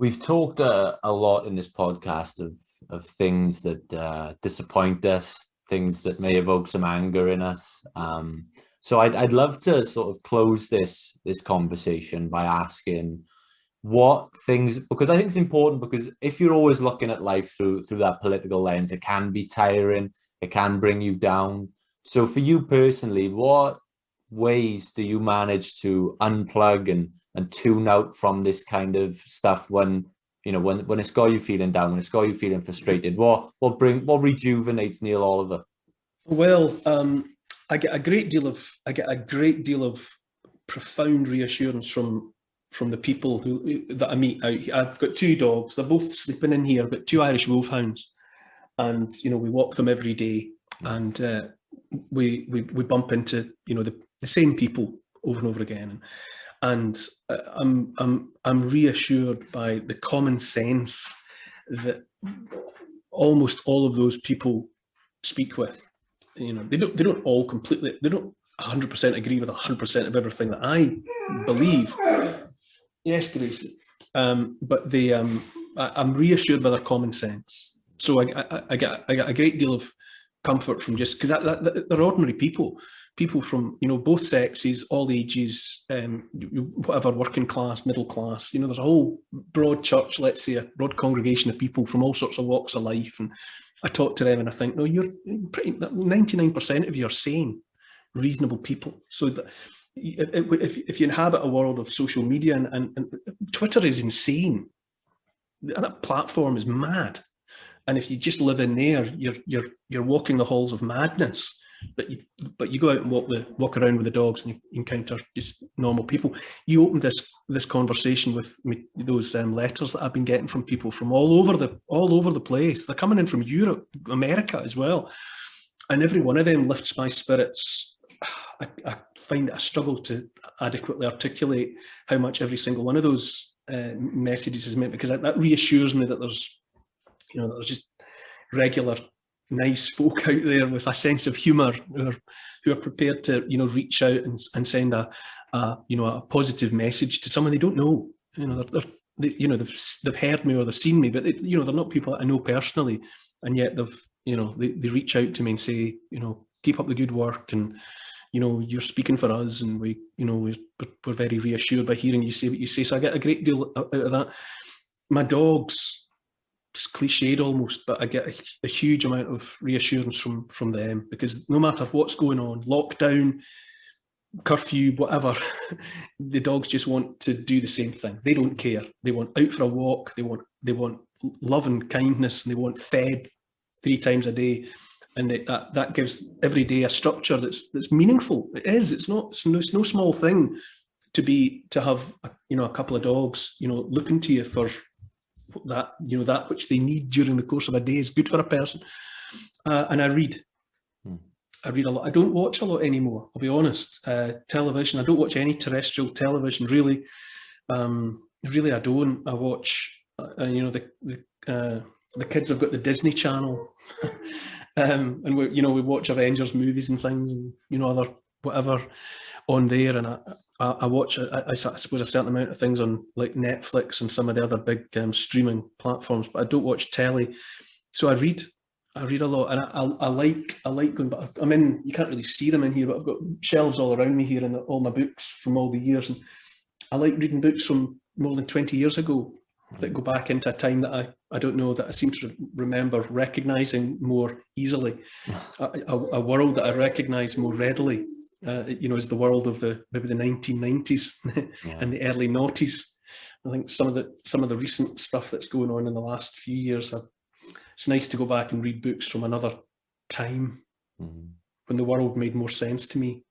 We've talked a lot in this podcast of things that disappoint us, things that may evoke some anger in us. So I'd love to sort of close this conversation by asking what things, because I think it's important, because if you're always looking at life through that political lens, it can be tiring, it can bring you down. So for you personally, what ways do you manage to unplug and tune out from this kind of stuff when when it's got you feeling down, when it's got you feeling frustrated? What rejuvenates Neil Oliver? Well, I get a great deal of profound reassurance from the people that I meet out. I've got two dogs. They're both sleeping in here. I've got two Irish Wolfhounds, and we walk them every day, and we bump into the same people over and over again, and I'm reassured by the common sense that almost all of those people speak with. They don't all completely, they don't 100% agree with 100% of everything that I believe. Yes, Gracie. But I'm reassured by their common sense. So I get a great deal of comfort from just because they're ordinary people from both sexes, all ages, whatever, working class, middle class. There's a whole broad church, let's say, a broad congregation of people from all sorts of walks of life, and I talk to them and I think, no, you're pretty 99% of you are sane, reasonable people. So that if you inhabit a world of social media and Twitter is insane, that platform is mad. And if you just live in there, you're walking the halls of madness. But you go out and walk around with the dogs and you encounter just normal people. You opened this conversation with me, those letters that I've been getting from people from all over the place. They're coming in from Europe, America as well, and every one of them lifts my spirits. I find I struggle to adequately articulate how much every single one of those messages has meant, because that reassures me that there's just regular nice folk out there with a sense of humour who are prepared to reach out and send a positive message to someone they don't know. They've heard me or they've seen me, but they're not people that I know personally, and yet they reach out to me and say, keep up the good work, and you're speaking for us, and we're very reassured by hearing you say what you say. So I get a great deal out of that. My dogs, it's cliched almost, but I get a huge amount of reassurance from them, because no matter what's going on, lockdown, curfew, whatever, the dogs just want to do the same thing. They don't care. They want out for a walk. They want love and kindness, and they want fed 3 times a day. And that gives every day a structure that's meaningful. It is. It's no small thing to have a couple of dogs looking to you for that that which they need during the course of a day is good for a person. And I read a lot. I don't watch a lot anymore, I'll be honest. Television, I don't watch any terrestrial television really. Really I don't. I watch the kids have got the Disney Channel. And we watch Avengers movies and things, and other whatever on there, and I watch I suppose a certain amount of things on like Netflix and some of the other big streaming platforms, but I don't watch telly. So I read a lot, and I like going back. I mean, you can't really see them in here, but I've got shelves all around me here and all my books from all the years, and I like reading books from more than 20 years ago that go back into a time that I don't know, that I seem to remember recognising more easily, a world that I recognise more readily. Is the world of maybe the 1990s and the early noughties. I think some of the recent stuff that's going on in the last few years, it's nice to go back and read books from another time when the world made more sense to me.